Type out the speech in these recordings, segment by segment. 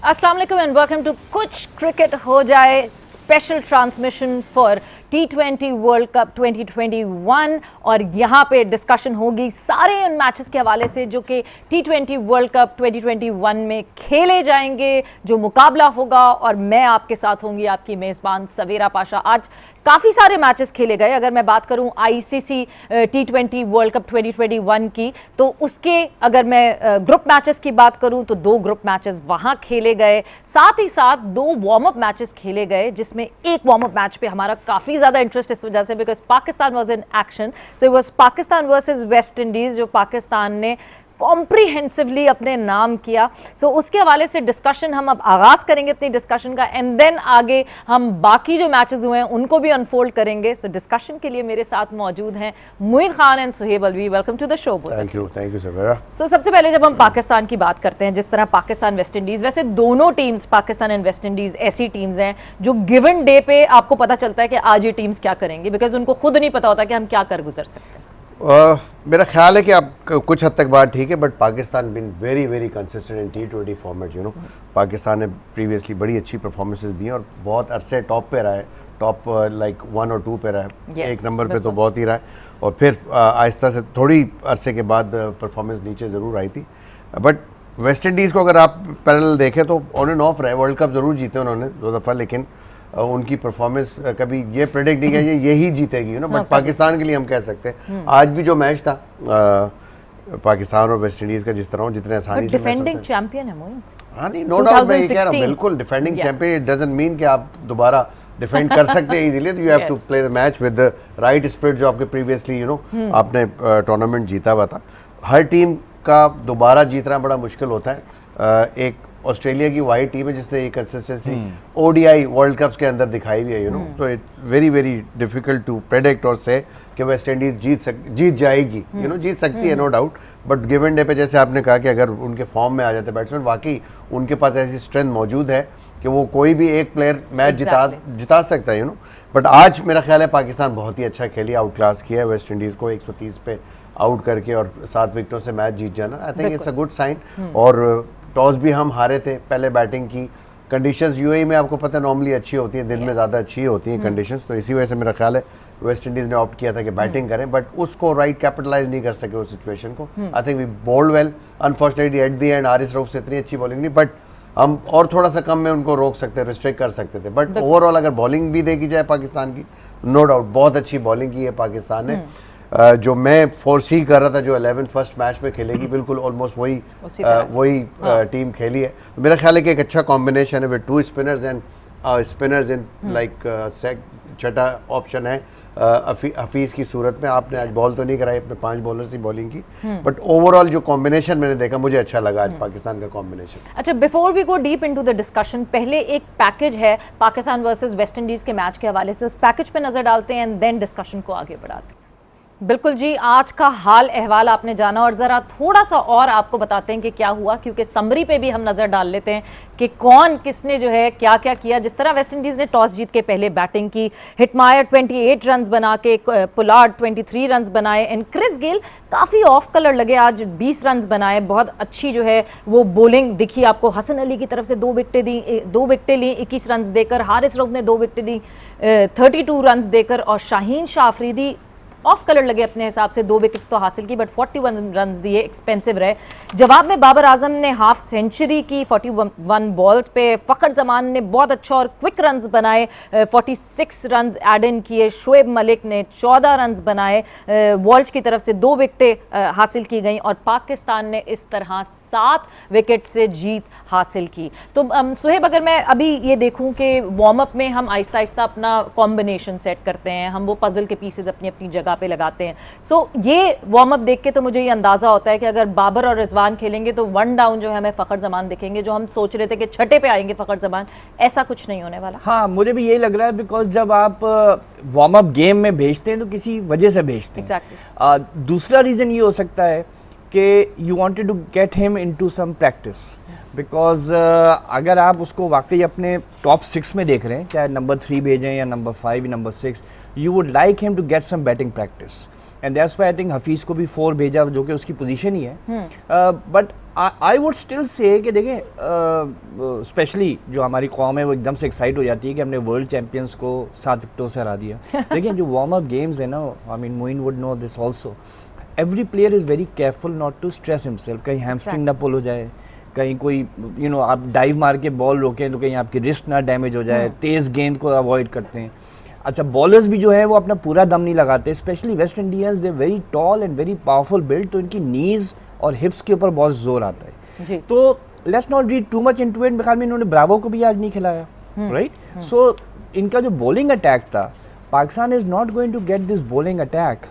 अस्सलाम वालेकुम and welcome to कुछ क्रिकेट हो जाए special transmission for T20 world cup 2021 और यहाँ पे डिस्कशन होगी सारे उन मैचेस के हवाले से जो कि T20 वर्ल्ड कप 2021 में खेले जाएंगे, जो मुकाबला होगा। और मैं आपके साथ होंगी आपकी मेज़बान सवेरा पाशा। आज काफ़ी सारे मैचेस खेले गए। अगर मैं बात करूं ICC T20 वर्ल्ड कप 2021 की, तो उसके अगर मैं ग्रुप मैचेस की बात करूं तो 2 ग्रुप मैचेस वहां खेले गए, साथ ही साथ 2 वार्म अप मैचेस खेले गए, जिसमें एक वार्म अप मैच पे हमारा काफ़ी ज़्यादा इंटरेस्ट इस वजह से because Pakistan was in action. So it was Pakistan versus West Indies, जो पाकिस्तान ने कॉम्प्रिहेंसिवली अपने नाम किया। सो उसके हवाले से डिस्कशन हम अब आगाज़ करेंगे अपनी डिस्कशन का, एंड देन आगे हम बाकी जो मैचेस हुए हैं उनको भी अनफोल्ड करेंगे। सो डिस्कशन के लिए मेरे साथ मौजूद हैं Moin Khan and Suhaib Alvi. Welcome to the show. Thank you Savera. So सबसे पहले जब हम पाकिस्तान की बात करते हैं, जिस तरह पाकिस्तान वेस्ट इंडीज़, वैसे दोनों teams Pakistan and West Indies ऐसी टीम्स हैं जो गिवन डे पे आपको पता चलता है कि आज ये टीम्स क्या करेंगी, बिकॉज उनको खुद नहीं पता होता कि हम क्या कर गुजर सकते हैं। मेरा ख्याल है कि आप कुछ हद तक बात ठीक है, but Pakistan been very consistent in T20 format. Pakistan ने प्रीवियसली बड़ी अच्छी परफॉर्मेंसेस दी और बहुत अरसे टॉप पे रहा है, टॉप लाइक 1 और 2 पे रहा है। एक नंबर पे तो बहुत ही रहा है, और फिर आहिस्ता से थोड़ी अरसे के बाद परफॉर्मेंस नीचे ज़रूर आई थी। बट वेस्ट इंडीज़ को अगर आप पैरेलल देखें तो ऑन एंड ऑफ रहे। वर्ल्ड कप ज़रूर जीते उन्होंने 2 दफ़ा, लेकिन उनकी परफॉर्मेंस कभी ये प्रेडिक्ट नहीं किया यही जीतेगी बट पाकिस्तान के लिए हम कह सकते हैं आज भी जो मैच था पाकिस्तान और वेस्ट इंडीज का, जिस तरह जितने आसानी से डिफेंडिंग चैंपियन है मोइन। हाँ नहीं, नो डाउट, मैं ये कह रहा हूँ बिल्कुल defending champion. It doesn't mean कि आप दोबारा डिफेंड कर सकते हैं easily. You have to play the match with the right spirit, जो आपके प्रीवियसली आपने टूर्नामेंट जीता हुआ था। हर टीम का दोबारा जीतना बड़ा मुश्किल होता है। एक ऑस्ट्रेलिया की वाइड टीम है जिसने ये कंसिस्टेंसी ODI वर्ल्ड कप्स के अंदर दिखाई भी है, so it's very difficult to predict और से कि वेस्ट इंडीज जीत जाएगी, जीत सकती है no doubt. But given day पे जैसे आपने कहा कि अगर उनके फॉर्म में आ जाते बैट्समैन, वाकई उनके पास ऐसी स्ट्रेंथ मौजूद है कि वो कोई भी एक प्लेयर मैच जिता सकता है, बट आज मेरा ख्याल है पाकिस्तान बहुत ही अच्छा खेली, आउट क्लास किया है वेस्ट इंडीज़ को 130 पे आउट करके और 7 विकेटों से मैच जीत जाना। I think it's a good sign. और टॉस भी हम हारे थे, पहले बैटिंग की कंडीशंस UAE में आपको पता है नॉर्मली अच्छी होती है, दिन में ज़्यादा अच्छी होती हैं कंडीशंस, तो इसी वजह से मेरा ख्याल है वेस्ट इंडीज़ ने ऑप्ट किया था कि बैटिंग करें, बट उसको राइट कैपिटलाइज नहीं कर सके उस सिचुएशन को। I think we bowled well, unfortunately at the end Haris Rauf से इतनी अच्छी बॉलिंग नहीं, बट हम और थोड़ा सा कम में उनको रोक सकते, रिस्ट्रिक्ट कर सकते थे। बट ओवरऑल अगर बॉलिंग भी देखी जाए पाकिस्तान की, नो डाउट बहुत अच्छी बॉलिंग की है पाकिस्तान ने। जो मैं फोरसी कर रहा था जो 11 फर्स्ट मैच में खेलेगी, बिल्कुल ऑलमोस्ट वही टीम खेली है। तो मेरा ख्याल है कि एक अच्छा कॉम्बिनेशन है with 2 spinners and spinners in like छठा ऑप्शन है हफीज़ की सूरत में। आपने आज बॉल तो नहीं कराई, अपने 5 बॉलर की बॉलिंग की, बट ओवरऑल जो कॉम्बिनेशन मैंने देखा मुझे अच्छा लगा आज पाकिस्तान का कॉम्बिनेशन। अच्छा, before we go deep into the discussion, पहले एक पैकेज है पाकिस्तान वर्सेस वेस्ट इंडीज़ के मैच के हवाले से, उस पैकेज पे नज़र डालते हैं एंड देन डिस्कशन को आगे बढ़ाते हैं। बिल्कुल जी, आज का हाल अहवाल आपने जाना और ज़रा थोड़ा सा और आपको बताते हैं कि क्या हुआ, क्योंकि समरी पे भी हम नज़र डाल लेते हैं कि कौन किसने जो है क्या क्या किया। जिस तरह वेस्ट इंडीज़ ने टॉस जीत के पहले बैटिंग की, हिटमायर 28 रन्स बना के, पुलार्ड 23 रन्स बनाए, एंड क्रिस गेल काफ़ी ऑफ कलर लगे, आज 20 रन्स बनाए। बहुत अच्छी जो है वो बॉलिंग दिखी आपको। हसन अली की तरफ से 2 विकेटें ली 21 रन्स देकर, हारिस रऊफ ने 2 विकेटें दी 32 रन्स देकर, और शाहीन शाह अफरीदी ऑफ कलर लगे अपने हिसाब से, 2 विकेट्स तो हासिल की बट 41 रन्स दिए, एक्सपेंसिव रहे। जवाब में बाबर आजम ने हाफ सेंचुरी की 41 बॉल्स पे। फ़खर जमान ने बहुत अच्छा और क्विक रन्स बनाए, 46 रन्स एड इन किए। शोएब मलिक ने 14 रन्स बनाए। वॉल्श की तरफ से 2 विकेटें हासिल की गई और पाकिस्तान ने इस तरह 7 विकेट से जीत हासिल की। तो सुहेब, अगर मैं अभी ये देखूं कि वार्म अप में हम आहिस्ता आहिस्ता अपना कॉम्बिनेशन सेट करते हैं, हम वो पजल के पीसेस अपनी अपनी जगह पे लगाते हैं। सो ये वार्म अप देख के तो मुझे ये अंदाज़ा होता है कि अगर बाबर और रिजवान खेलेंगे तो 1 डाउन जो है हमें फ़खर जमान दिखेंगे। जो हम सोच रहे थे कि छठे पे आएंगे फ़खर जमान, ऐसा कुछ नहीं होने वाला। हाँ, मुझे भी यही लग रहा है, बिकॉज जब आप वार्म अप गेम में भेजते हैं तो किसी वजह से भेजते हैं। Exactly. दूसरा रीज़न ये हो सकता है कि you wanted to get him into some practice, because अगर आप उसको वाकई अपने टॉप 6 में देख रहे हैं, चाहे नंबर 3 भेजें या नंबर 5 या नंबर 6, you would like him to get some batting practice. And that's why I think Hafeez को भी 4 भेजा जो कि उसकी पोजीशन ही है। But I would still say कि देखें स्पेशली जो हमारी कौम है वो एकदम से एक्साइट हो जाती है कि हमने वर्ल्ड चैंपियंस को 7 विकेटों से हरा दिया। लेकिन जो वार्म अप गेम्स है ना, I mean Moin would know this also, every player is very careful not to stress himself, कहीं हैमस्ट्रिंग ना पुल हो जाए, कहीं कोई आप डाइव मार के बॉल रोकें तो कहीं आपकी रिस्ट ना डैमेज हो जाए, तेज़ गेंद को अवॉइड करते हैं। अच्छा, बॉलर्स भी जो है वो अपना पूरा दम नहीं लगाते, specially West Indians, they very tall and very powerful build, तो इनकी नीज और हिप्स के ऊपर बहुत जोर आता है जी। तो let's not read too much into it. ख्याल में इन्होंने ब्रावो को भी आज नहीं खिलाया, राइट? सो इनका जो बॉलिंग अटैक था, Pakistan is not going to get this bowling attack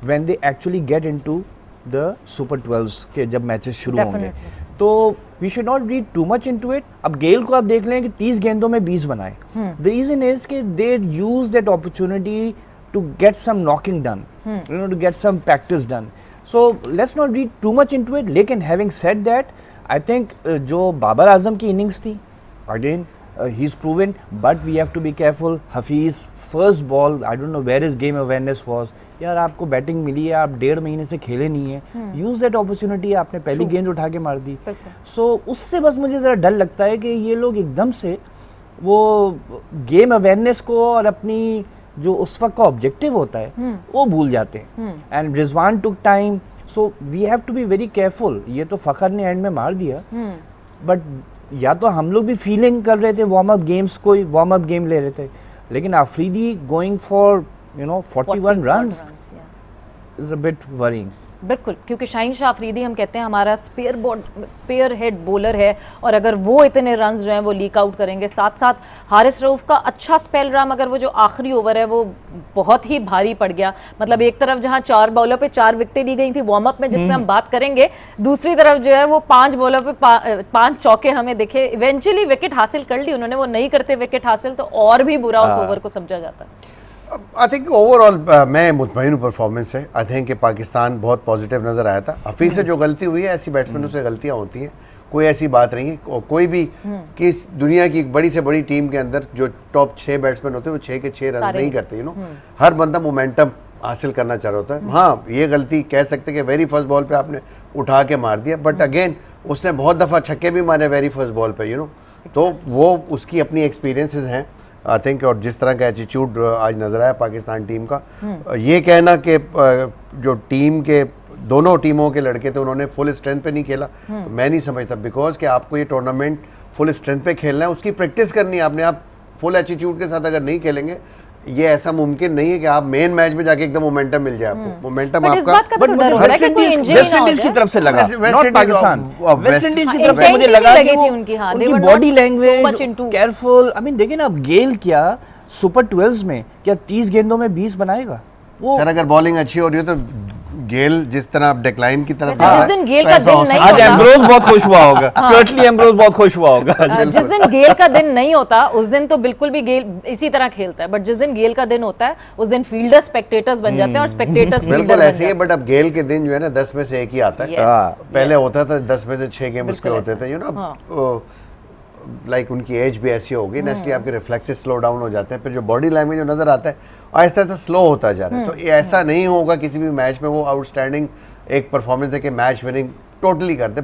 when they actually get into the super 12 के जब मैचेस शुरू होंगे। तो we should not read too much into it. अब गेल को आप देख लें कि 30 गेंदों में 20 बनाए। द रीजन इज कि they use that opportunity to get some knocking done, you know, to get some practice done. So let's not read too much into it. लेकिन having said that, I think जो बाबर आजम की innings थी, again he is proven, but we have to be careful. Hafeez first ball, I don't know where is game awareness was, यार आपको batting मिली है, आप 1.5 महीने से खेले नहीं है, यूज दैट अपॉर्चुनिटी, आपने पहली गेंद उठा के मार दी। सो उससे बस मुझे ज़रा डर लगता है कि ये लोग एकदम से वो गेम अवेयरनेस को और अपनी जो उस वक्त का ऑब्जेक्टिव होता है वो भूल जाते हैं। And Rizwan took time, so we have to be very careful. ये तो फ़खर ने एंड में मार दिया, बट या तो हम लोग भी फीलिंग कर रहे थे वार्म अप गेम्स, कोई वार्म अप गेम ले रहे थे, लेकिन Afridi going for 41 runs is a bit worrying. बिल्कुल, क्योंकि शाहीन शाह अफरीदी हम कहते हैं हमारा स्पेयर हेड बॉलर है, और अगर वो इतने रन्स जो हैं वो लीक आउट करेंगे, साथ साथ हारिस रऊफ का अच्छा स्पेल रहा, मगर वो जो आखिरी ओवर है वो बहुत ही भारी पड़ गया। मतलब एक तरफ जहां 4 बॉलर पे 4 विकेटें ली गई थी वार्म अप में, जिसमें हम बात करेंगे, दूसरी तरफ जो है वो 5 बॉलर पे 5 चौके हमें दिखे। इवेंचुअली विकेट हासिल कर ली उन्होंने, वो नहीं करते विकेट हासिल तो और भी बुरा उस ओवर को समझा जाता है। आई थिंक ओवरऑल मैं मुतमईन हूँ परफॉर्मेंस से। आई थिंक कि पाकिस्तान बहुत पॉजिटिव नज़र आया था। हफीज़ से जो गलती हुई है, ऐसी बैट्समैनों से गलतियाँ होती हैं, कोई ऐसी बात नहीं है। कोई भी किस दुनिया की एक बड़ी से बड़ी टीम के अंदर जो टॉप 6 बैट्समैन होते हैं वो 6 के 6 रन नहीं करते, यू नो। हर बंदा मोमेंटम हासिल करना चाह रहा होता है। हाँ, ये गलती कह सकते कि वेरी फर्स्ट बॉल पे आपने उठा के मार दिया, बट अगेन उसने बहुत दफ़ा छक्के भी मारे वेरी फर्स्ट बॉल पे, यू नो। तो वो उसकी अपनी एक्सपीरियंसेस हैं, आई थिंक। और जिस तरह का एटीट्यूड आज नजर आया पाकिस्तान टीम का, ये कहना कि जो टीम के दोनों टीमों के लड़के थे उन्होंने फुल स्ट्रेंथ पे नहीं खेला, तो मैं नहीं समझता। बिकॉज कि आपको ये टूर्नामेंट फुल स्ट्रेंथ पे खेलना है, उसकी प्रैक्टिस करनी है आपने। आप फुल एटीट्यूड के साथ अगर नहीं खेलेंगे, ये ऐसा मुमकिन नहीं है कि आप मेन मैच में जाके एकदम मोमेंटम मिल जाए आपको। मोमेंटम आपका वेस्ट इंडीज की तरफ से लगा, नॉट पाकिस्तान। वेस्ट इंडीज की तरफ से मुझे लगा कि उनकी body language careful. I mean देखिए ना, अब गेल क्या सुपर 12 में क्या 30 गेंदों में 20 बनाएगा वो? सर अगर बॉलिंग अच्छी हो रही हो तो गेल जिस तरह आप डिक्लाइन की तरफ जिस दिन गेल का दिन नहीं आज एम्ब्रोज बहुत खुश हुआ होगा, कर्टली एम्ब्रोज बहुत खुश हुआ होगा। जिस दिन गेल का दिन नहीं होता उस दिन तो बिल्कुल भी गेल इसी तरह खेलता है, बट जिस दिन गेल का दिन होता है उस दिन फील्डर स्पेक्टेटर्स बन जाते हैं और स्पेक्टेटर्स बिल्कुल ऐसे ही है। बट अब गेल के दिन जो है ना 10 में से 1 ही आता है। पहले होता था 10 में से 6 गेम उसके होते थे, यू नो। लाइक उनकी एज भी ऐसी होगी ना, इसलिए आपके रिफ्लेक्सेस स्लो डाउन हो जाते हैं। फिर जो बॉडी लैंग्वेज जो नजर आता है आहिस्ता आहिस्ता स्लो होता जा रहा है। तो ऐसा नहीं होगा किसी भी मैच में वो आउटस्टैंडिंग एक परफॉर्मेंस है कि मैच विनिंग टोटली करते।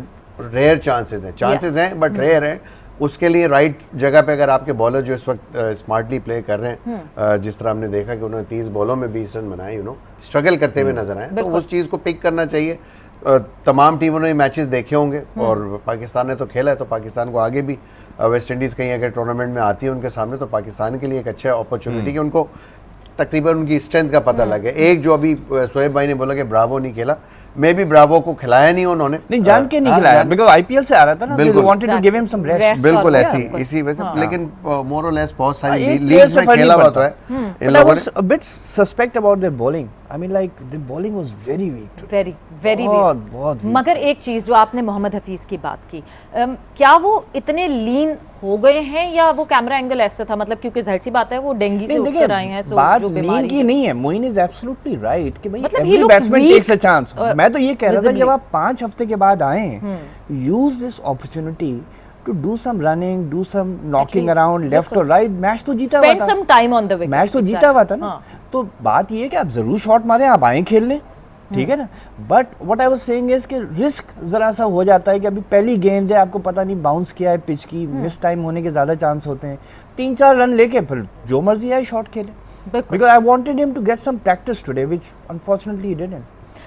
रेयर चांसेस हैं बट रेयर है। उसके लिए राइट जगह पे अगर आपके बॉलर जो इस वक्त स्मार्टली प्ले कर रहे हैं, जिस तरह हमने देखा कि उन्होंने 30 बॉलों में 20 रन बनाए, यू नो, स्ट्रगल करते हुए नजर आए, तो उस चीज़ को पिक करना चाहिए। तमाम टीमों ने मैचेस देखे होंगे और पाकिस्तान ने तो खेला है, तो पाकिस्तान को आगे भी वेस्ट इंडीज़ कहीं अगर टूर्नामेंट में आती है उनके सामने, तो पाकिस्तान के लिए एक अच्छा अपॉर्चुनिटी कि उनको तकरीबन उनकी स्ट्रेंथ का पता लगे। एक जो अभी शोएब भाई ने बोला कि ब्रावो नहीं खेला, मैं भी ब्रावो को खिलाया नहीं उन्होंने, नहीं जान के नहीं खिलाया, बिकॉज़ आईपीएल से आ रहा था ना, they wanted to give him some rest। बिल्कुल ऐसी इसी वजह से। लेकिन मोर और लेस बहुत सारी लीग्स में खेला हुआ तो है इन लोगों ने। a bit suspect about their bowling। I mean like the bowling was very weak, very weak। मगर एक चीज जो आपने मोहम्मद हफीज की बात की, क्या वो इतने लीन हो गए हैं या वो कैमरा एंगल ऐसा था? मतलब क्योंकि जाहिर सी बात है वो डेंगू से उठकर आए हैं, सो जो बीमारी की नहीं है। मोइन इज एब्सोल्युटली राइट कि भाई every batsman takes a chance. मैं तो ये कह रहा था जब आप 5 हफ्ते के बाद आए, use this opportunity to do some running, do some knocking around left और राइट, मैच तो जीता हुआ Spend था, some time on the wicket. Match तो जीता हुआ था ना। तो बात ये है कि आप जरूर शॉट मारें, आप आए खेलने, ठीक है ना, but what I was saying is कि रिस्क जरा सा हो जाता है कि अभी पहली गेंद है, आपको पता नहीं बाउंस किया है पिच की, मिस टाइम होने के ज्यादा चांस होते हैं, 3-4 रन लेके फिर जो मर्जी आए शॉट खेले, because I wanted him to get some practice today which unfortunately he didn't.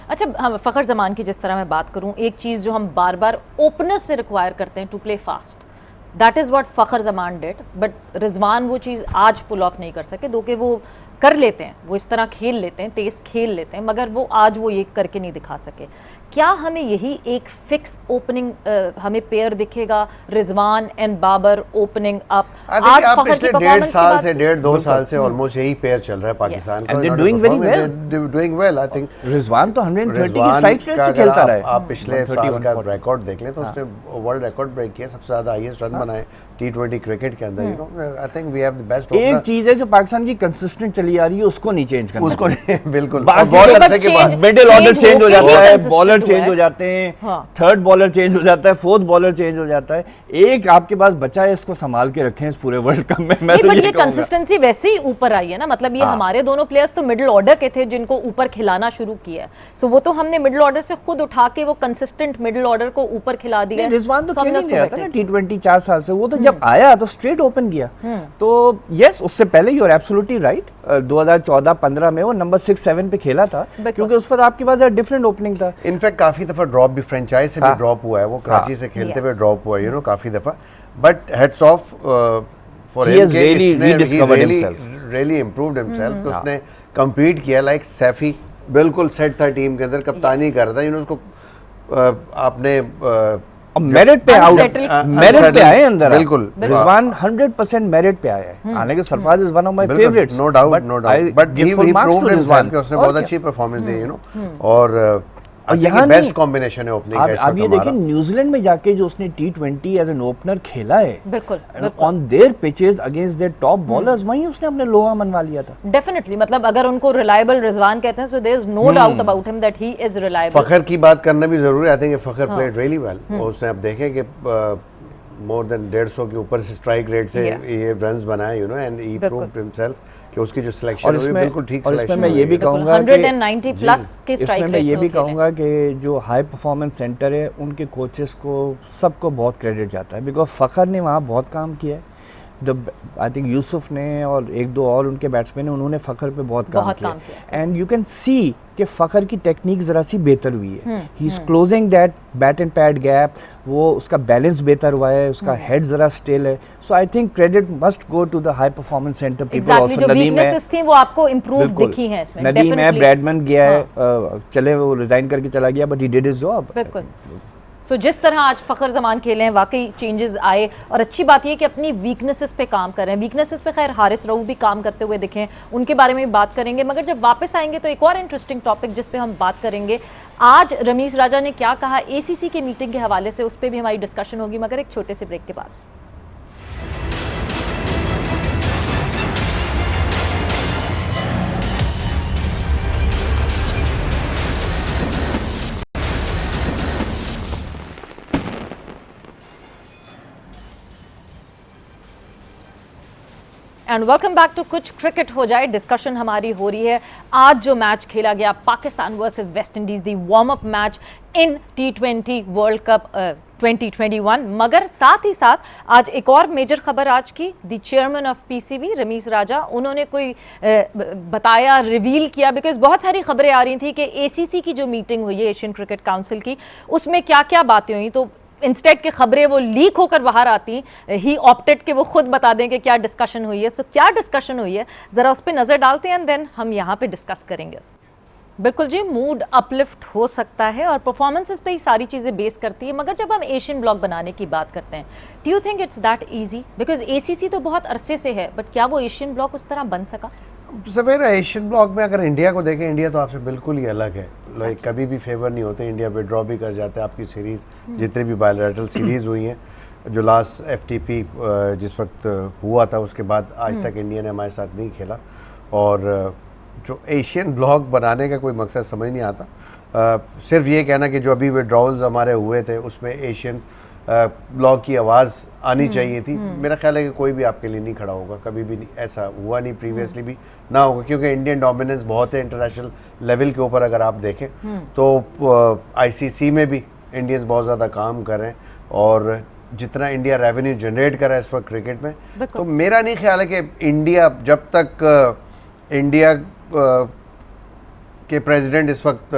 अच्छा, हम फ़खर ज़मान की जिस तरह मैं बात करूं, एक चीज़ जो हम बार बार ओपनर्स से रिक्वायर करते हैं to play fast, that is what Fakhar Zaman did, but Rizwan वो चीज़ आज पुल ऑफ नहीं कर सके, दो कि वो कर लेते हैं, वो इस तरह खेल लेते हैं, तेज़ खेल लेते हैं, मगर वो आज वो ये करके नहीं दिखा सके। क्या हमें यही एक फिक्स ओपनिंग हमें पेयर दिखेगा, Rizwan and Babar opening up? आज फखर की परफॉर्मेंस साल से 1.5-2 साल से ऑलमोस्ट यही पेयर चल रहा है पाकिस्तान का, and they doing very well, they doing well. I think Rizwan तो 130 की स्ट्राइक रेट से खेलता रहा है। आप पिछले साल का रिकॉर्ड देख लें तो उसने वर्ल्ड रिकॉर्ड ब्रेक किया, सबसे ज्यादा हाईएस्ट रन बनाए T20 क्रिकेट के अंदर। You know, I think we have the best opener. एक चीज है जो पाकिस्तान की कंसिस्टेंट चली आ रही है, उसको नहीं चेंज करना, उसको बिल्कुल, बॉलर से के बाद मिडिल ऑर्डर चेंज हो जाता है, बॉलर चेंज हो जाते हैं, थर्ड बॉलर चेंज हो जाता है, फोर्थ बॉलर चेंज हो जाता है, एक आपके पास बचा है, इसको संभाल के रखें इस पूरे वर्ल्ड कप में। मैं तो ये कंसिस्टेंसी वैसे ही ऊपर आई है ना, मतलब ये हमारे दोनों प्लेयर्स तो मिडिल ऑर्डर के थे जिनको ऊपर खिलाना शुरू किया है, सो वो तो हमने मिडिल ऑर्डर से खुद उठा के वो कंसिस्टेंट मिडिल ऑर्डर को ऊपर खिला दिया। रिजवान तो खेल नहीं रहा था ना T20 4 साल से, वो तो जब आया तो स्ट्रेट ओपन किया। तो यस, उससे पहले यू आर एब्सोल्युटली राइट, 2014-15 में वो नंबर 6-7 पे खेला था, क्योंकि उस पर आपके पास डिफरेंट ओपनिंग था। इनफैक्ट काफी दफा ड्रॉप भी फ्रेंचाइज से भी ड्रॉप हुआ है, वो कराची से खेलते हुए ड्रॉप हुआ है, यू नो, काफी दफा, but hats of for him के रियली इम्प्रूव्ड हिमसेल्फ, कि उसने compete किया लाइक सैफी, बिल्कुल सेट था टीम के अंदर, कप्तानी कर रहा था, यू नो, उसको आपने मेरिट पे मेरिट पे आए अंदर, बिल्कुल रिजवान 100% मेरिट पे आया है। हालांकि Sarfaraz is one of my favourites, no doubt, but he proved himself कि उसने बहुत अच्छी परफॉर्मेंस दी, यू नो, और यहाँ बेस्ट कॉम्बिनेशन है ओपनिंग का। आप ये देखिए न्यूजीलैंड में जाके जो उसने T20 एज एन ओपनर खेला है, बिल्कुल on their pitches against their top bowlers, वहीं उसने अपने लोहा मनवा लिया था। डेफिनेटली, मतलब अगर उनको रिलायबल रिजवान कहते हैं, so there is no doubt about him that he is reliable. Fakhar की बात करना भी जरूरी है, I think Fakhar played really well, और उसने अब देखें कि मोर देन 150 के ऊपर से स्ट्राइक रेट से ये रन्स बनाए, you know, and he proved himself कि उसकी जो सिलेक्शन हुई बिल्कुल ठीक सिलेक्शन। मैं ये भी कहूंगा 190 प्लस के स्ट्राइक रेट, मैं ये भी कहूंगा कि जो हाई परफॉर्मेंस सेंटर है उनके कोचेस को सबको बहुत क्रेडिट जाता है, बिकॉज फखर ने वहाँ बहुत काम किया है। आई थिंक यूसुफ ने और एक दो और उनके बैट्समैन ने, उन्होंने फखर पे बहुत काम किया, एंड यू कैन सी कि फखर की टेक्निक जरा सी बेहतर हुई है, he is closing that bat and pad gap, वो उसका बैलेंस बेहतर हुआ है, उसका हेड जरा स्टिल है, so I think credit must go to the high performance centre people also. जो वीकनेसेस थी वो आपको इंप्रूव दिखी हैं इसमें, नदीम है, ब्रैडमैन गया है, चले वो रिजाइन करके चला गया, but he did his job. बिल्कुल। सो जिस तरह आज फ़खर ज़मान खेले हैं, वाकई चेंजेस आए, और अच्छी बात ये कि अपनी वीकनेसेस पे काम कर रहे हैं। वीकनेसेस पे खैर हारिस रऊफ भी काम करते हुए दिखे, उनके बारे में भी बात करेंगे, मगर जब वापस आएंगे तो एक और इंटरेस्टिंग टॉपिक जिस पे हम बात करेंगे, आज रमीज़ राजा ने क्या कहा ACC की मीटिंग के हवाले से, उस पर भी हमारी डिस्कशन होगी, मगर एक छोटे से ब्रेक के बाद। एंड वेलकम बैक टू कुछ क्रिकेट हो जाए। डिस्कशन हमारी हो रही है आज जो मैच खेला गया पाकिस्तान वर्सेस वेस्ट इंडीज, दी वार्म अप मैच इन T20 वर्ल्ड कप 2021, मगर साथ ही साथ आज एक और मेजर खबर आज की, the chairman of PCB Rameez Raja, उन्होंने कोई बताया, रिवील किया, बिकॉज बहुत सारी खबरें आ रही थी कि ACC की जो मीटिंग हुई है एशियन क्रिकेट काउंसिल की, उसमें क्या क्या बातें हुई, तो इंस्टेड के खबरें वो लीक होकर बाहर आती, ही ऑप्टेड कि वो खुद बता दें कि क्या डिस्कशन हुई है। सो क्या डिस्कशन हुई है ज़रा उस पर नज़र डालते हैं, एंड देन हम यहाँ पे डिस्कस करेंगे। बिल्कुल जी, मूड अपलिफ्ट हो सकता है और परफॉर्मेंसेस पे ही सारी चीज़ें बेस करती है, मगर जब हम एशियन ब्लॉक बनाने की बात करते हैं, do you think it's that easy? Because ACC तो बहुत अरसे से है, बट क्या वो एशियन ब्लॉक उस तरह बन सका? सवेरा एशियन ब्लॉक में अगर इंडिया को देखें, इंडिया तो आपसे बिल्कुल ही अलग है, लाइक कभी भी फेवर नहीं होते, इंडिया विड्रॉ भी कर जाता है। आपकी सीरीज़ जितने भी बायलैटरल सीरीज़ हुई हैं, जो लास्ट FTP जिस वक्त हुआ था उसके बाद आज तक इंडिया ने हमारे साथ नहीं खेला, और जो एशियन ब्लॉक बनाने का कोई मकसद समझ नहीं आता। सिर्फ ये कहना कि जो अभी विड्रॉल्स हमारे हुए थे उसमें एशियन ब्लॉग की आवाज़ आनी चाहिए थी। मेरा ख्याल है कि कोई भी आपके लिए नहीं खड़ा होगा, कभी भी नहीं, ऐसा हुआ नहीं, प्रीवियसली भी ना होगा, क्योंकि इंडियन डोमिनेंस बहुत है इंटरनेशनल लेवल के ऊपर। अगर आप देखें तो आईसीसी में भी इंडियंस बहुत ज़्यादा काम कर रहे हैं, और जितना इंडिया रेवेन्यू जनरेट कर रहा है इस वक्त क्रिकेट में, तो मेरा नहीं ख्याल है कि इंडिया, जब तक इंडिया के प्रेसिडेंट इस वक्त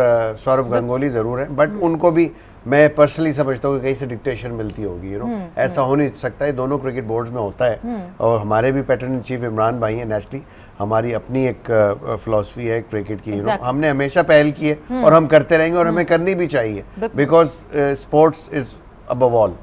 सौरव गांगुली ज़रूर हैं, बट उनको भी मैं पर्सनली समझता हूँ कि कहीं से डिक्टेशन मिलती होगी, ऐसा हो नहीं सकता है। दोनों क्रिकेट बोर्ड्स में होता है, और हमारे भी पैटर्न इन चीफ इमरान भाई हैं नेशनली, हमारी अपनी एक फिलॉसफी है क्रिकेट की, हमने हमेशा पहल की है और हम करते रहेंगे, और हमें करनी भी चाहिए, because sports is above all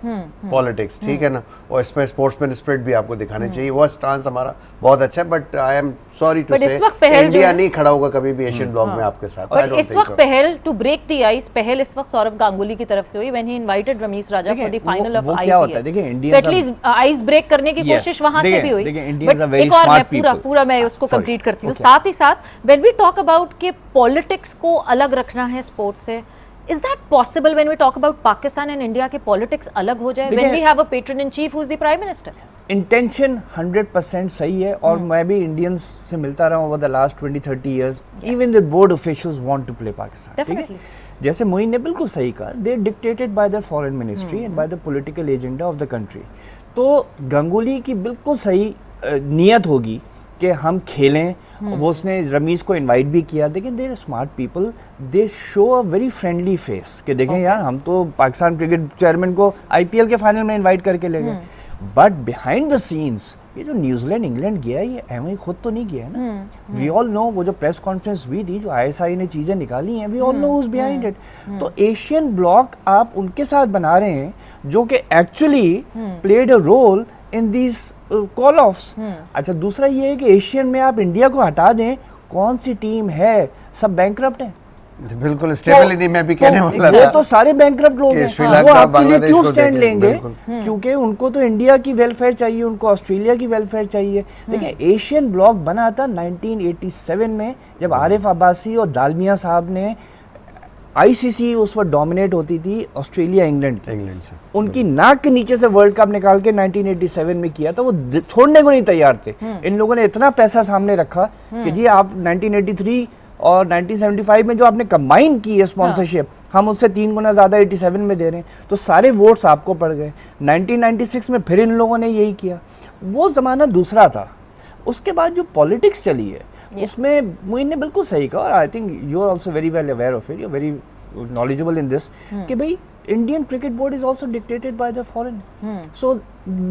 politics, ठीक है ना, और इसमें स्पोर्ट्समैन स्पिरिट भी आपको दिखाने चाहिए। वो स्टांस हमारा बहुत अच्छा है, but I am sorry to say India नहीं खड़ा होगा कभी भी एशियन ब्लॉक में आपके साथ। और इस वक्त पहल टू ब्रेक द आइस, पहल इस वक्त सौरव गांगुली की तरफ से हुई when he invited Ramish Raja for the final of IPL. देखिए इंडिया एटलीस्ट आइस ब्रेक करने की कोशिश वहां से भी हुई, बट एक और मैं पूरा मैं उसको कंप्लीट करती हूँ। साथ ही साथ व्हेन वी टॉक अबाउट कि पॉलिटिक्स को अलग रखना है स्पोर्ट्स से, is that possible when we talk about Pakistan and India के politics अलग हो जाए, when we have a patron in chief who is the prime minister? Intention 100% सही है, और मैं भी इंडियंस से मिलता रहा हूँ over the last 20-30 years, even the board officials want to play Pakistan, ठीक है। जैसे मोइन ने बिल्कुल सही कहा, they dictated by the foreign ministry and by the political agenda of the country. तो गांगुली की बिल्कुल सही नियत होगी कि हम खेलें, वो उसने रमीज को इनवाइट भी किया। लेकिन they're smart people, they show a very friendly face कि देखें यार, हम तो पाकिस्तान क्रिकेट चेयरमैन को आईपीएल के फाइनल में इनवाइट करके ले गए, बट बिहाइंड द सीन्स ये जो न्यूजीलैंड इंग्लैंड गया, ये एमआई खुद तो नहीं गया है ना। वी ऑल नो, वो जो प्रेस कॉन्फ्रेंस हुई थी, जो आईएसआई ने चीजें निकाली हैं, we all know who's behind it. तो एशियन ब्लॉक आप उनके साथ बना रहे हैं जो कि actually played a role in these call offs. अच्छा, दूसरा ये है कि एशियन में आप इंडिया को हटा दें, कौन सी टीम है, सब बैंकरप्ट हैं, बिल्कुल स्टेबल ही नहीं। मैं भी कहने वाला था, वो तो सारे बैंकरप्ट लोग हैं, वो आपके लिए क्यों स्टैंड लेंगे? क्योंकि उनको तो इंडिया की वेलफेयर चाहिए, उनको ऑस्ट्रेलिया की वेलफेयर चाहिए। देखिए, एशियन ब्लॉक बना था 1987 में, जब आरिफ अब्बासी और दालमिया साहब ने, आईसीसी उस वक्त डोमिनेट होती थी ऑस्ट्रेलिया इंग्लैंड से, उनकी नाक के नीचे से वर्ल्ड कप निकाल के 1987 में किया था। वो छोड़ने को नहीं तैयार थे। इन लोगों ने इतना पैसा सामने रखा कि जी आप 1983 और 1975 में जो आपने कंबाइन की है स्पॉन्सरशिप, हम उससे 3 गुना ज्यादा 87 में दे रहे हैं, तो सारे वोट्स आपको पड़ गए। 1996 में फिर इन लोगों ने यही किया। वो जमाना दूसरा था। उसके बाद जो पॉलिटिक्स चली है, उसमें मोइन ने बिल्कुल सही कहा, और I think you are also very well aware of it, you are very knowledgeable in this, कि भाई Indian cricket board is also dictated by the foreign, so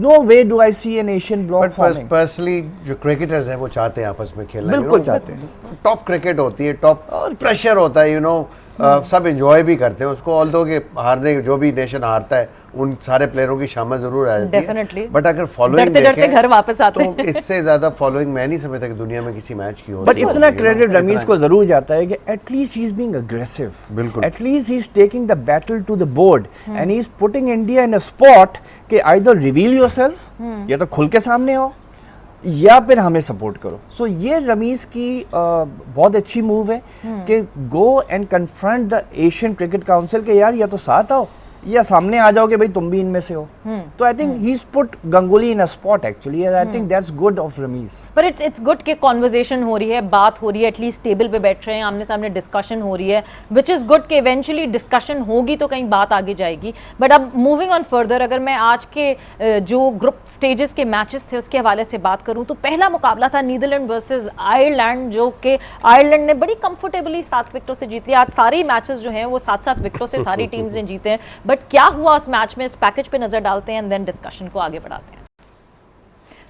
no way do I see an Asian bloc forming. But personally जो cricketers हैं वो चाहते हैं आपस में खेलना, बिल्कुल चाहते हैं। टॉप क्रिकेट होती है, टॉप प्रेशर होता है, सब एंजॉय भी करते हैं उसको, ऑल्दो के हारने, जो भी नेशन हारता है उन सारे प्लेयरों की शामा जरूर आ जाती है, बट अगर फॉलोइंग देखें घर वापस आते तो इससे ज्यादा फॉलोइंग मैं नहीं समझता कि दुनिया में किसी मैच की हो। बट इतना क्रेडिट रमीज को जरूर जाता है कि at least he is being aggressive, बिल्कुल, at least he is taking the battle to the board and he is putting India in a spot कि आइदर रिवील योरसेल्फ, या तो खुल के सामने आओ, या फिर हमें सपोर्ट करो। सो ये रमीज की बहुत अच्छी मूव है कि go and confront the Asian cricket council के यार, या तो साथ आओ या सामने आ जाओगे भाई तुम भी इनमें से हो। तो I think he is put Ganguly in a spot actually, and I think that's good of Rameez. पर इट्स गुड कि कॉन्वर्सेशन हो रही है, बात हो रही है, एटलीस्ट टेबल पे बैठ रहे हैं, आमने सामने डिस्कशन हो रही है, विच इज गुड कि इवेंचुअली डिस्कशन होगी तो कहीं बात आगे जाएगी। बट अब मूविंग ऑन फर्दर, अगर मैं आज के जो ग्रुप स्टेजेस के मैचेस थे उसके हवाले से बात करूं, तो पहला मुकाबला था नीदरलैंड वर्सेस आयरलैंड, जो कि आयरलैंड ने बड़ी कंफर्टेबली 7 विकेटों से जीत लिया। आज सारे मैचेस जो हैं वो 7-7 विकेटों से सारी टीम्स ने जीते हैं। बट क्या हुआ उस मैच में, इस पैकेज पे नजर डालते हैं एंड देन डिस्कशन को आगे बढ़ाते हैं।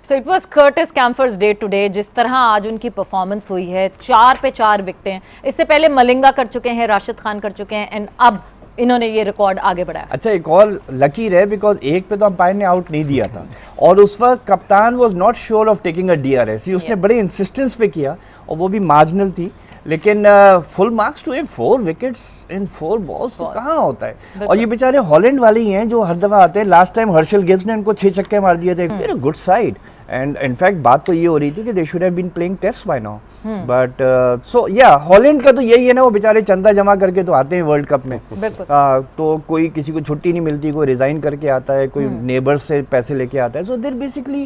So it was Curtis Campher's day today. जिस तरह आज उनकी परफॉर्मेंस हुई है, 4 पे 4 विकेटें, इससे पहले मलिंगा कर चुके हैं, राशिद खान कर चुके हैं, एंड अब इन्होंने ये रिकॉर्ड आगे बढ़ाया। अच्छा, एक और लकी रहे, बिकॉज एक पे तो अंपायर ने आउट नहीं दिया था, और उस वक्त कप्तान was not sure of taking a DRS, उसने बड़े इंसिस्टेंस पे किया, और वो भी मार्जिनल थी, लेकिन full marks to him, 4 wickets in 4 balls तो कहाँ होता है। और ये बेचारे हॉलैंड वाले ही हैं जो हर दफा आते हैं। लास्ट टाइम हर्षल गिब्स ने इनको 6 छक्के मार दिए थे। गुड साइड, एंड इनफैक्ट बात तो ये हो रही थी कि they should have been playing test by now. But so या हॉलैंड का तो यही है ना, वो बेचारे चंदा जमा करके तो आते हैं वर्ल्ड कप में। तो कोई किसी को छुट्टी नहीं मिलती, कोई रिजाइन करके आता है, कोई नेबर्स से पैसे लेके आता है। So they're basically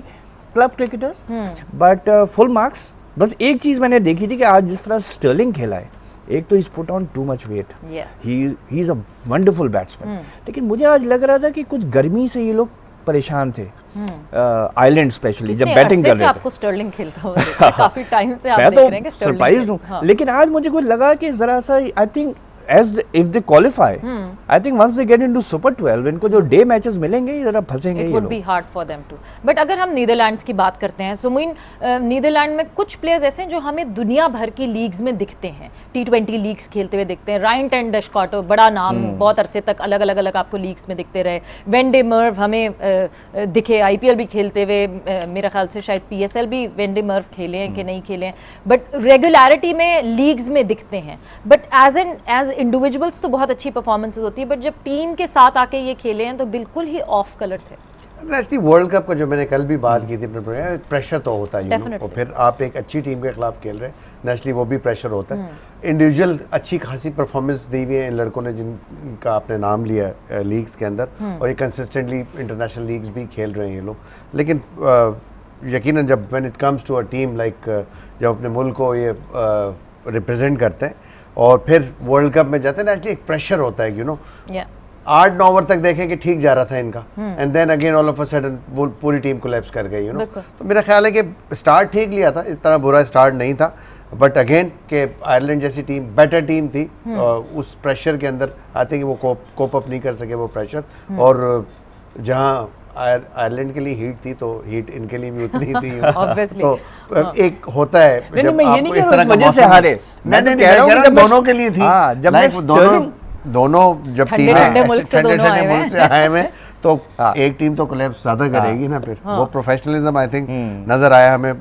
club cricketers, but full marks. बस एक चीज मैंने देखी थी कि आज जिस तरह स्टर्लिंग खेला है, एक तो is put on too much weight, he is a wonderful batsman, लेकिन मुझे आज लग रहा था कि कुछ गर्मी से ये लोग परेशान थे, आयरलैंड स्पेशली जब बैटिंग कर रहे थे। आपको स्टर्लिंग खेलता हुआ देखा है, काफी टाइम से आप देख रहे हैं कि स्टर्लिंग सरप्राइज हूं, लेकिन आज मुझे कुछ लगा कि जरा सा I think if they qualify, I think once they get into Super 12, इनको जो डे मैचेस मिलेंगे ये जरा फंसेंगे। It would be hard for them too. But अगर हम नीदरलैंड्स की बात करते हैं, सुमीन, नीदरलैंड में कुछ प्लेयर्स ऐसे हैं जो हमें दुनिया भर की लीग्स में दिखते हैं, T20 लीग्स खेलते हुए दिखते हैं। रायन टेन डशकॉटो, बड़ा नाम, बहुत अरसे तक अलग अलग आपको लीग्स में दिखते रहे। वेंडे मर्व हमें दिखे, IPL भी खेलते हुए, मेरा ख्याल से शायद PSL भी वेंडे मर्व खेले हैं कि नहीं खेले हैं, बट रेगुलरिटी में लीग्स में दिखते हैं। बट एज इंडिविजुअल्स तो बहुत अच्छी परफॉर्मेंसेस होती है, बट जब टीम के साथ आके ये खेले हैं तो बिल्कुल ही ऑफ कलर थे। नेशनली वर्ल्ड कप का जो मैंने कल भी बात की थी, प्रेशर तो होता है, और फिर आप एक अच्छी टीम के खिलाफ खेल रहे हैं, नेशनली वो भी प्रेशर होता है। इंडिविजुअल अच्छी खासी परफॉर्मेंस दी हुई है इन लड़कों ने जिनका आपने नाम लिया है लीग्स के अंदर, और ये कंसिस्टेंटली इंटरनेशनल लीग्स भी खेल रहे हैं ये लोग। लेकिन यकीनन जब when it comes to a team like, जब अपने मुल्क को ये रिप्रेजेंट करते हैं और फिर वर्ल्ड कप में जाते हैं ना, एक्चुअली एक प्रेशर होता है, 8-9 ओवर तक देखें कि ठीक जा रहा था इनका, and then again all of a sudden वो पूरी टीम कोलैप्स कर गई, तो मेरा ख्याल है कि स्टार्ट ठीक लिया था, इतना बुरा स्टार्ट नहीं था, बट अगेन कि आयरलैंड जैसी टीम बेटर टीम थी, उस प्रेशर के अंदर आते कि वो कोप अप नहीं कर सके वो प्रेशर, और जहाँ आयरलैंड के लिए हीट थी तो हीट इनके लिए भी उतनी थी। तो एक होता है जब आप इस तरह का मौसम, मैं कह रहा हूँ दोनों के लिए थी, दोनों जब टीम ठंडे मुल्क से आए हुए, तो एक टीम तो कोलैप्स ज्यादा करेगी ना फिर। वो प्रोफेशनलिज्म आई थिंक नजर आया हमें,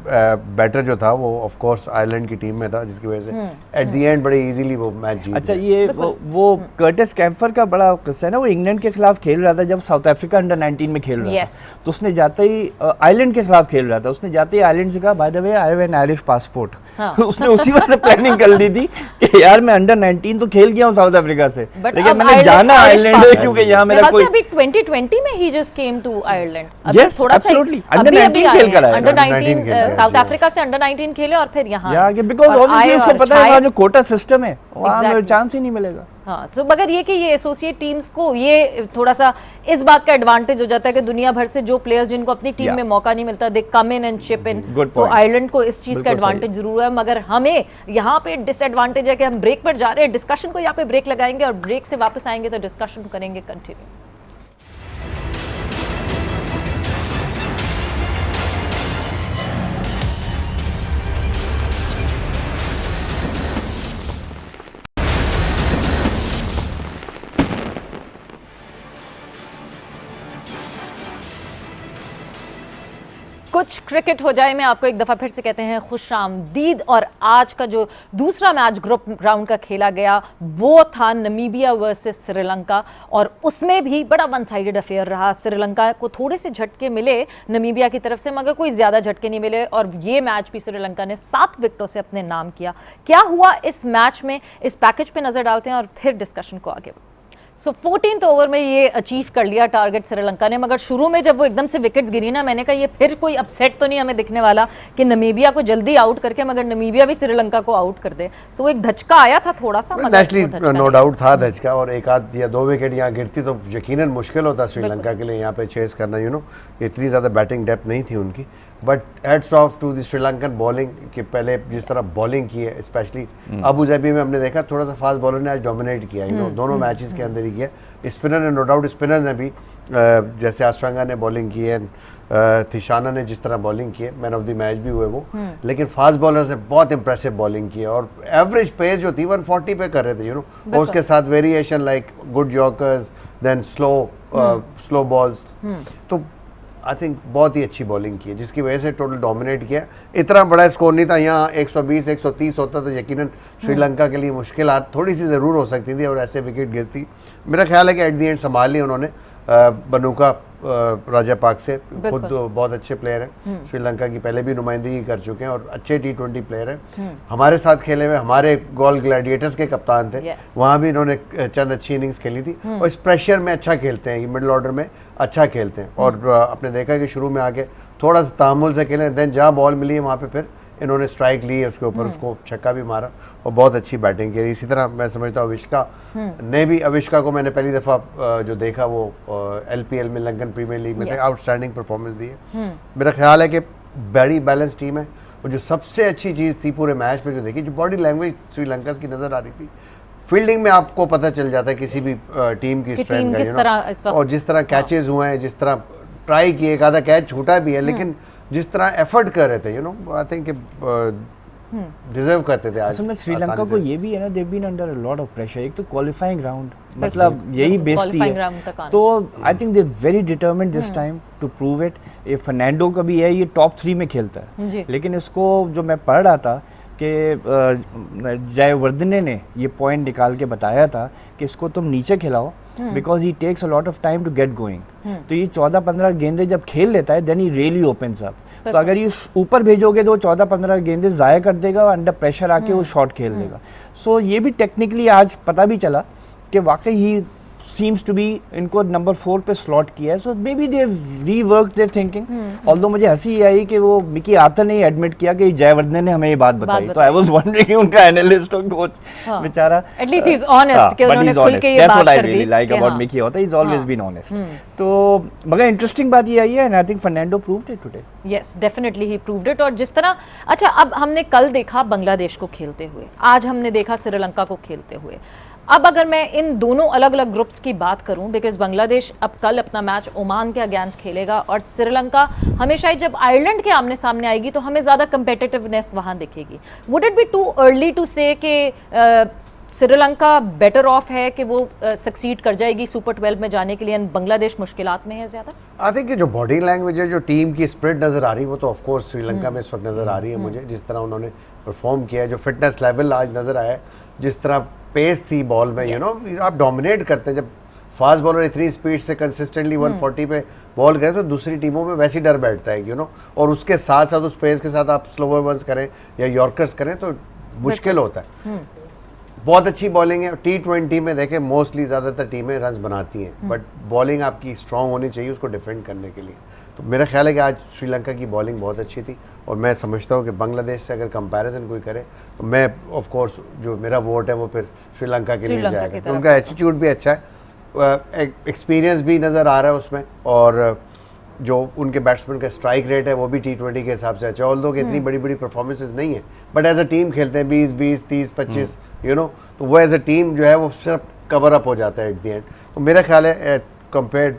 बेटर जो था वो ऑफ कोर्स आयरलैंड की टीम में था, जिसकी वजह से एट द एंड बड़े इजीली वो मैच जीत। अच्छा, ये वो कर्टिस कैम्फर का बड़ा किस्सा है ना, वो इंग्लैंड के खिलाफ खेल रहा था जब साउथ अफ्रीका अंडर 19 में खेल रहा था, तो उसने जाते ही आयरलैंड के खिलाफ खेल रहा था, उसने जाते ही आयरलैंड से कहा by the way I have an Irish passport. उसने उसी वजह से प्लानिंग कर ली थी कि यार मैं अंडर 19 तो खेल गया हूँ साउथ अफ्रीका से, लेकिन मैंने जाना आयरलैंड है क्योंकि यहाँ मेरा कोई। अभी 2020 में ही just came to Ireland, yes, थोड़ा सा अंडर 19 खेल कर आया, अंडर 19 साउथ अफ्रीका से अंडर 19 खेले और फिर यहाँ, बिकॉज़ ऑब्वियसली उसको पता है वहाँ जो कोटा सिस्टम है वहाँ चांस ही नहीं मिलेगा। हाँ, तो मगर ये कि ये एसोसिएट टीम्स को ये थोड़ा सा इस बात का एडवांटेज हो जाता है कि दुनिया भर से जो प्लेयर्स जिनको अपनी टीम में मौका नहीं मिलता, they come in and chip in. So Ireland को इस चीज का एडवांटेज जरूर है, मगर हमें यहाँ पे डिसएडवांटेज है कि हम ब्रेक पर जा रहे हैं, डिस्कशन को यहाँ पे ब्रेक लगाएंगे और ब्रेक से वापस आएंगे तो डिस्कशन करेंगे कंटिन्यू। कुछ क्रिकेट हो जाए में आपको एक दफ़ा फिर से कहते हैं खुशामदीद। और आज का जो दूसरा मैच ग्रुप राउंड का खेला गया वो था नमीबिया वर्सेस श्रीलंका, और उसमें भी बड़ा वन साइडेड अफेयर रहा। श्रीलंका को थोड़े से झटके मिले नमीबिया की तरफ से, मगर कोई ज़्यादा झटके नहीं मिले, और ये मैच भी श्रीलंका ने 7 विकेटों से अपने नाम किया। क्या हुआ इस मैच में, इस पैकेज पे नज़र डालते हैं और फिर डिस्कशन को आगे। सो 14th ओवर में ये अचीव कर लिया टारगेट श्रीलंका ने, मगर शुरू में जब वो एकदम से विकेट्स गिरी ना, मैंने कहा ये फिर कोई अपसेट तो नहीं हमें दिखने वाला कि नमीबिया को जल्दी आउट करके मगर नमीबिया भी श्रीलंका को आउट कर दे। सो एक धचका आया था थोड़ा सा, नेशनली नो डाउट था धचका, और एक आध या 2 विकेट यहाँ गिरती तो यकीनन मुश्किल होता श्रीलंका के लिए यहाँ पे चेस करना, इतनी ज़्यादा बैटिंग डेप्थ नहीं थी उनकी। But hats off to the Sri Lankan bowling कि पहले जिस तरह बॉलिंग की है, स्पेशली अबू धाबी में हमने देखा थोड़ा सा फास्ट बॉलर ने आज डोमिनेट किया, दोनों मैचेस के अंदर ही किया। स्पिनर ने नो डाउट, स्पिनर ने भी जैसे आस्ट्रंगा ने बॉलिंग की है, थिशाना ने जिस तरह बॉलिंग की है, मैन ऑफ द मैच भी हुए वो, लेकिन फास्ट बॉलर्स ने बहुत इंप्रेसिव बॉलिंग की है, और एवरेज पेस जो थी 140 पे कर रहे थे, और उसके साथ variation like good yorkers, then slow balls, तो आई थिंक बहुत ही अच्छी बॉलिंग की है, जिसकी वजह से टोटल डोमिनेट किया। इतना बड़ा स्कोर नहीं था, यहाँ 120-130 होता तो यकीनन श्रीलंका के लिए मुश्किल थोड़ी सी ज़रूर हो सकती थी और ऐसे विकेट गिरती। मेरा ख्याल है कि एट दी एंड संभाल ली उन्होंने, बनुका राजापाक से, खुद बहुत अच्छे प्लेयर हैं, श्रीलंका की पहले भी नुमाइंदगी कर चुके हैं और अच्छे T20 प्लेयर हैं। हमारे साथ खेले हुए, हमारे गोल ग्लैडिएटर्स के कप्तान थे, वहाँ भी इन्होंने चंद अच्छी इनिंग्स खेली थी और इस प्रेशर में अच्छा खेलते हैं, मिडिल ऑर्डर में अच्छा खेलते हैं। और आपने देखा कि शुरू में आके थोड़ा सा तहमुल से खेले, देन जहाँ बॉल मिली है वहाँ पे फिर इन्होंने स्ट्राइक ली है उसके ऊपर, उसको छक्का भी मारा और बहुत अच्छी बैटिंग की। इसी तरह मैं समझता हूँ अविष्का ने भी, अविष्का को मैंने पहली दफ़ा जो देखा वो LPL में, लंदन प्रीमियर लीग में आउटस्टैंडिंग परफॉर्मेंस दी है। मेरा ख्याल है कि बड़ी बैलेंस टीम है और जो सबसे अच्छी चीज़ थी पूरे मैच में जो देखी, जो बॉडी लैंग्वेज श्रीलंका की नज़र आ रही थी, फील्डिंग में आपको पता चल जाता है किसी भी टीम की स्ट्रेंथ का, और जिस तरह कैचेज हुए हैं, जिस तरह ट्राई किए, एक आधा कैच छूटा भी है, लेकिन जिस तरह एफर्ट कर रहे थे, आई थिंक डिजर्व करते थे। असल में श्रीलंका को ये भी है ना, they been under a lot of pressure. एक तो क्वालिफाइंग राउंड, मतलब यही बेस्टी है, तो I think they very determined this time to prove it. ये फर्नांडो का भी है, ये टॉप 3 में खेलता है, लेकिन इसको जो मैं पढ़ रहा था कि जयवर्धने ने ये पॉइंट निकाल के बताया था कि इसको तुम नीचे खिलाओ because he takes a lot of time to get going. तो ये 14-15 गेंदे जब खेल लेता है then he really opens up. तो अगर ये ऊपर भेजोगे तो 14-15 गेंदे ज़ाया कर देगा और अंडर प्रेशर आके वो शॉट खेल देगा। सो ये भी टेक्निकली आज पता भी चला कि वाकई ही seems to be इनको नंबर 4 पे स्लॉट किया है। So maybe they rework their thinking. Although मुझे हंसी ये आई कि वो मिकी आर्थर ने एडमिट किया कि जयवर्धने ने हमें ये बात बताई, तो आई वाज वंडरिंग उनका एनालिस्ट और कोच बेचारा, एटलीस्ट ही इज ऑनेस्ट कि उन्होंने खुल के ये बात कर दी। लाइक अबाउट मिकी होता है, he is always been honest. तो मगर इंटरेस्टिंग बात ये आई है, and I think Fernando proved it today. Yes, definitely he proved it. और जिस तरह, अच्छा, अब हमने कल देखा बांग्लादेश को खेलते हुए, आज हमने देखा श्रीलंका को खेलते हुए। अब अगर मैं इन दोनों अलग अलग ग्रुप्स की बात करूं, बिकॉज बांग्लादेश अब कल अपना मैच ओमान के अगेंस्ट खेलेगा और श्रीलंका हमेशा ही जब आयरलैंड के आमने सामने आएगी तो हमें ज़्यादा कंपेटिटिवनेस वहां दिखेगी। Would it be too early to say कि श्रीलंका बेटर ऑफ है कि वो सक्सीड कर जाएगी सुपर 12 में जाने के लिए, बांग्लादेश मुश्किलात में है ज़्यादा? आई थिंक जो बॉडी लैंग्वेज है, जो टीम की स्पिरिट नज़र आ रही है, वो तो ऑफ कोर्स श्रीलंका में इस वक्त नज़र आ रही है मुझे। जिस तरह उन्होंने परफॉर्म किया है, जो फिटनेस लेवल आज नज़र आया है, जिस तरह पेस थी बॉल में, यू नो आप डोमिनेट करते हैं। जब फास्ट बॉलर इतनी स्पीड से कंसिस्टेंटली 140 पे बॉल करें तो दूसरी टीमों में वैसे ही डर बैठता है, यू नो। और उसके साथ साथ उस पेस के साथ आप स्लोअर वंस करें या यॉर्कर्स करें तो मुश्किल होता है। बहुत अच्छी बॉलिंग है। T20 में देखें मोस्टली ज़्यादातर टीमें रन बनाती हैं, बट बॉलिंग आपकी स्ट्रॉन्ग होनी चाहिए उसको डिफेंड करने के लिए। तो मेरा ख्याल है कि आज श्रीलंका की बॉलिंग बहुत अच्छी थी और मैं समझता हूँ कि बांग्लादेश से अगर कंपैरिजन कोई करे तो मैं ऑफ कोर्स जो मेरा वोट है वो फिर श्रीलंका के लिए जाएगा। तो उनका एटीट्यूड भी अच्छा है, एक्सपीरियंस भी नज़र आ रहा है उसमें, और जो उनके बैट्समैन का स्ट्राइक रेट है वो भी T20 के हिसाब से अच्छा है। ऑल्दो कि इतनी बड़ी बड़ी परफॉर्मेंसेज नहीं है, बट एज अ टीम खेलते हैं 20-20, 30-25, यू नो, तो वो एज अ टीम जो है वो सिर्फ कवर अप हो जाता है एट द एंड। तो मेरा ख्याल है compared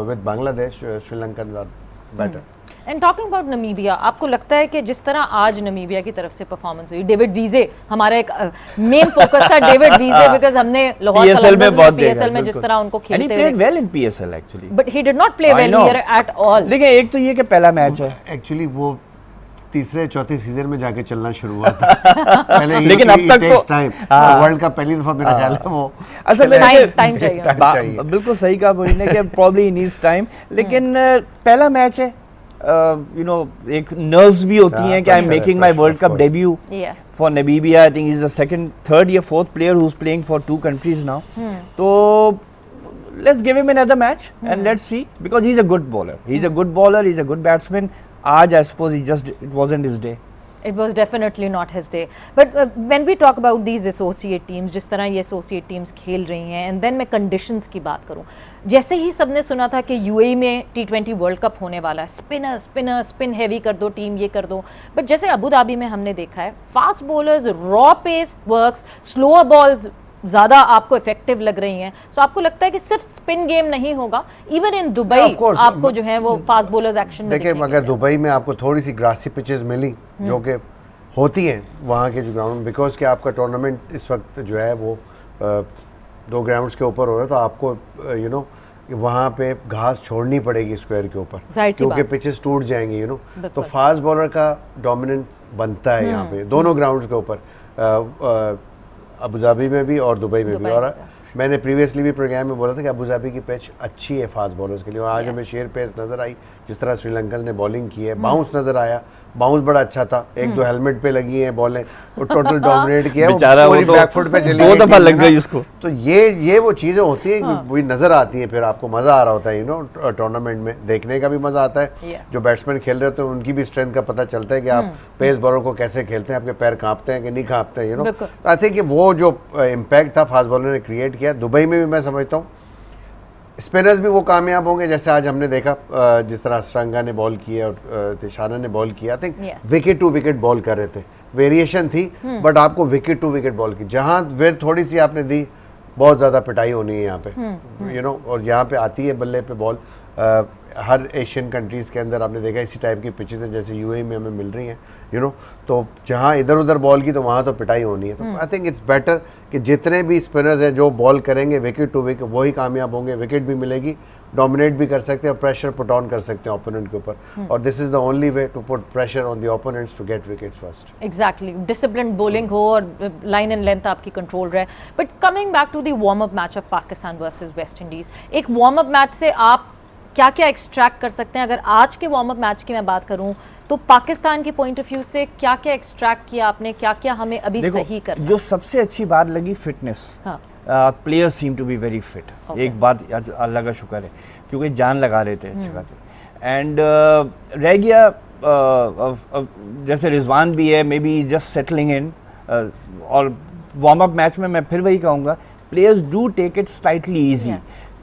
with Bangladesh, Sri Lanka better. And talking about Namibia, आपको लगता है कि जिस तरह आज नमीबिया की तरफ से परफॉर्मेंस हुई, डेविड वीजे हमारा एक मेन फोकस था, डेविड वीजे, बिकॉज़ हमने लाहौर PSL में जिस तरह उनको खेलते हुए, well in PSL actually, but he did not play well here at all. देखिए एक तो ये कि पहला मैच है, एक्चुअली वो तीसरे चौथे सीजन में जाके चलना शुरू हुआ था पहले, लेकिन अब तक तो टाइम, वर्ल्ड कप पहली दफा मेरा ख्याल है वो असल में टाइम चाहिए। बिल्कुल सही कहा बोली ने कि प्रॉब्ली ही नीड्स टाइम, लेकिन पहला मैच है, यू नो, एक नर्व्स भी होती हैं कि I am making my world cup debut for Namibia. I think he is the second, third या fourth player who is playing for 2 countries now. तो let's give him another match and let's see, because he's a good bowler, he's a good bowler, he's a good batsman. Aaj I suppose it wasn't his day. It was definitely not his day. But when we talk about these associate teams, जिस तरह ये associate teams खेल रही हैं, and then मैं conditions की बात करूँ, जैसे ही सबने सुना था कि UAE में T20 वर्ल्ड कप होने वाला है, स्पिन हैवी कर दो टीम, ये कर दो, बट जैसे अबू धाबी में हमने देखा है, fast bowlers, raw pace works, slower balls ज़्यादा आपको इफेक्टिव लग रही हैं। सो आपको लगता है कि सिर्फ स्पिन गेम नहीं होगा, इवन इन दुबई आपको जो है वो फास्ट बॉलर्स एक्शन में देखिए, अगर दुबई में आपको थोड़ी सी ग्रासी पिचेस मिली जो कि होती हैं वहाँ के जो ग्राउंड, बिकॉज कि आपका टूर्नामेंट इस वक्त जो है वो 2 ग्राउंड्स के ऊपर हो रहा है, तो आपको यू नो वहाँ पे घास छोड़नी पड़ेगी स्क्वायर के ऊपर, क्योंकि पिचेस टूट जाएंगे, यू नो। तो फास्ट बॉलर का डोमिनेंट बनता है यहाँ पे दोनों ग्राउंड्स के ऊपर, अबू धाबी में भी और दुबई में भी। और मैंने प्रीवियसली भी प्रोग्राम में बोला था कि अबू धाबी की पिच अच्छी है फास्ट बॉलर्स के लिए, और आज हमें शेयर पेस नज़र आई जिस तरह श्रीलंकन ने बॉलिंग की है, बाउंस नज़र आया, बाउंस बड़ा अच्छा था, एक दो हेलमेट पे लगी हैं बॉलें, और टोटल डोमिनेट किया, पूरी बैकफुट पे चली, 2 दफा लग गई उसको। तो ये वो चीज़ें होती हैं, वही नज़र आती हैं, फिर आपको मज़ा आ रहा होता है, यू नो, टूर्नामेंट में देखने का भी मज़ा आता है। जो बैट्समैन खेल रहे होते हैं उनकी भी स्ट्रेंथ का पता चलता है कि आप पेस बॉलर को कैसे खेलते हैं, आपके पैर कांपते हैं कि नहीं कांपते हैं, यू नो। आई थिंक कि वो जो इम्पैक्ट था फास्ट बॉलर ने क्रिएट किया। दुबई में भी मैं समझता हूँ स्पिनर्स भी वो कामयाब होंगे, जैसे आज हमने देखा जिस तरह असरंगा ने बॉल किया और तिशाना ने बॉल किया। I think wicket to wicket ball कर रहे थे, वेरिएशन थी, बट आपको विकेट टू विकेट बॉल की, जहाँ वेर थोड़ी सी आपने दी, बहुत ज़्यादा पिटाई होनी है यहाँ पे, यू नो। और यहाँ पे आती है बल्ले पे बॉल, हर एशियन कंट्रीज़ के अंदर आपने देखा इसी टाइप की पिचेस हैं, जैसे यूएई में हमें मिल रही हैं, यू नो। तो जहाँ इधर उधर बॉल की, तो वहाँ तो पिटाई होनी है। तो आई थिंक इट्स बेटर कि जितने भी स्पिनर्स हैं जो बॉल करेंगे विकेट टू विकेट, वही कामयाब होंगे, विकेट भी मिलेगी, डोमिनेट भी कर सकते हैं और प्रेशर पुट ऑन कर सकते हैं ओपोनेंट के ऊपर, और this is the only way to put pressure on the opponents to get wickets first. Exactly, discipline bowling हो और लाइन एंड लेंथ आपकी कंट्रोल रहे। But coming back to the warm up match of Pakistan versus West Indies, एक warm up match से आप क्या क्या extract कर सकते हैं? अगर आज के वार्म अप मैच की मैं बात करूं तो पाकिस्तान के पॉइंट ऑफ व्यू से क्या क्या एक्सट्रैक्ट किया आपने, क्या क्या हमें अभी सही करना? जो सबसे अच्छी बात लगी fitness, players seem to be very fit. एक बात अल्लाह का शुक्र है, क्योंकि जान लगा रहे थे अच्छी बात है। एंड रह गया जैसे रिजवान भी है, may be just settling in, और वार्म अप मैच में मैं फिर वही कहूँगा, players do take it slightly easy,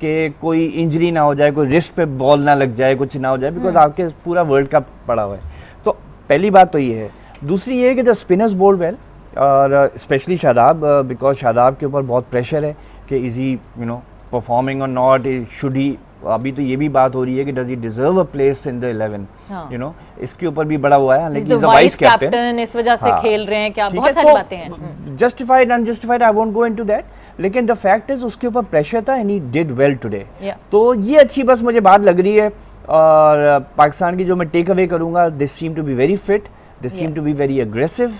कि कोई इंजरी ना हो जाए, कोई रिस्ट पे बॉल ना लग जाए, कुछ ना हो जाए, बिकॉज आपके पूरा वर्ल्ड कप पड़ा हुआ है। तो पहली बात तो ये है। दूसरी ये है कि द स्पिनर्स बोल्ड वेल, और स्पेशली शादाब, बिकॉज शादाब के ऊपर बहुत प्रेशर है कि is he you know performing और नॉट, शुड ही, अभी तो ये भी बात हो रही है कि does he deserve a place in the 11, you know, इसके ऊपर भी बड़ा हुआ है, लेकिन वाइस कैप्टन इस वजह से खेल रहे हैं, क्या बहुत सारी बातें हैं, justified unjustified, I won't go into that, लेकिन द फैक्ट इज उसके ऊपर प्रेशर था and he did well today. तो ये अच्छी बस मुझे बात लग रही है। और पाकिस्तान की जो मैं टेक अवे करूंगा, they seem to be very fit, they seem to be very aggressive,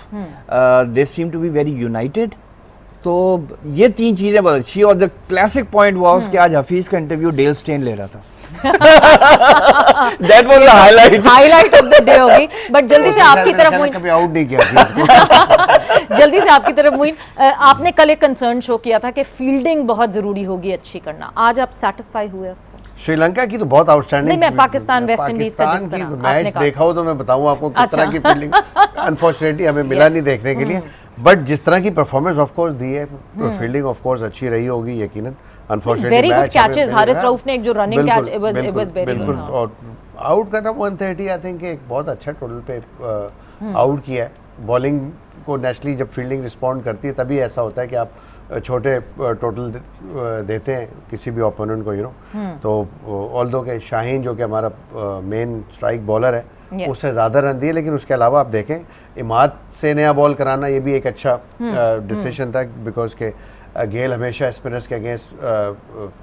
they seem to be very united. तो ये 3 चीजें बहुत अच्छी। और द क्लासिक पॉइंट वाज कि आज हफीज का इंटरव्यू डेल स्टेन ले रहा था। That was the highlight of the day होगी। बट जल्दी से आपकी तरफ मुइन, कभी आउट नहीं किया जल्दी से आपकी तरफ मुइन, आपने कल एक कंसर्न शो किया था कि फील्डिंग बहुत जरूरी होगी अच्छी करना, आज आप सेटिस्फाई हुए उससे? श्रीलंका की तो बहुत आउटस्टैंडिंग, नहीं मैं पाकिस्तान वेस्ट इंडीज का जिस तरह मैच देखा हो तो मैं बताऊं आपको किस तरह की फील्डिंग अनफॉर्चुनेटली हमें मिला नहीं देखने के लिए, बट जिस तरह की परफॉर्मेंस ऑफ कोर्स दी है, फील्डिंग ऑफ कोर्स अच्छी रही होगी यकीनन। Unfortunately very good catches, Haris Rauf ने एक जो running catch, it was very good, और आउट करना 130 आई थिंक एक बहुत अच्छा टोटल पे आउट किया है। बॉलिंग को नेचुरली जब फील्डिंग रिस्पॉन्ड करती है तभी ऐसा होता है कि आप छोटे टोटल देते हैं किसी भी ओपोनेंट को, यू नो। तो ऑल्दो के शाहीन जो कि हमारा मेन स्ट्राइक बॉलर है, उससे ज़्यादा रन दिए, लेकिन उसके अलावा आप देखें इमाद से नया बॉल कराना ये भी एक अच्छा डिसीजन था, बिकॉज के गेल हमेशा स्पिनर्स के अगेंस्ट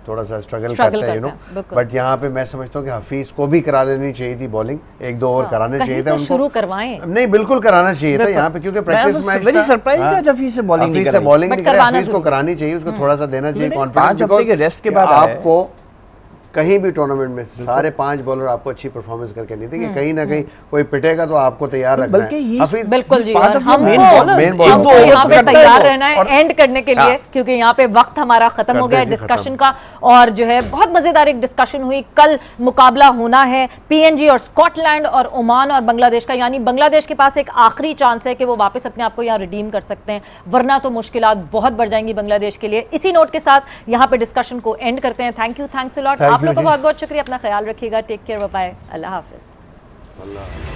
थोड़ा सा स्ट्रगल करते हैं, यू नो। बट यहाँ पे मैं समझता हूँ कि हफीज को भी करा लेनी चाहिए थी बॉलिंग, 1-2 ओवर कराने चाहिए थे उनको, शुरू करवाएं, नहीं बिल्कुल कराना चाहिए था यहाँ पे, क्योंकि प्रैक्टिस मैच वेरी सरप्राइज था हफीज से बॉलिंग नहीं कराई, हफीज को करानी चाहिए, उसको थोड़ा सा देना चाहिए कॉन्फिडेंस, रेस्ट के बाद आपको कहीं भी टूर्नामेंट में सारे 5 बॉलर आपको अच्छी परफॉर्मेंस करके नहीं देंगे, कहीं ना कहीं कोई पिटेगा तो आपको तैयार रखना है। हफीज बिल्कुल जी, और हमको यहाँ पे तैयार रहना है एंड करने के लिए, क्योंकि यहाँ पे वक्त हमारा खत्म हो गया है डिस्कशन का। और जो है बहुत मजेदार एक डिस्कशन हुई। कल मुकाबला होना है पीएनजी और स्कॉटलैंड और ओमान और बांग्लादेश का, यानी बांग्लादेश के पास एक आखिरी चांस है कि वो वापस अपने आप को यहाँ रिडीम कर सकते हैं, वरना तो मुश्किलात बहुत बढ़ जाएंगी बांग्लादेश के लिए। इसी नोट के साथ यहाँ पे डिस्कशन को एंड करते हैं। Thank you, thanks a lot, आप लोगों का बहुत बहुत शुक्रिया, अपना ख्याल रखिएगा, टेक केयर, बाय बाय, अल्लाह हाफिज।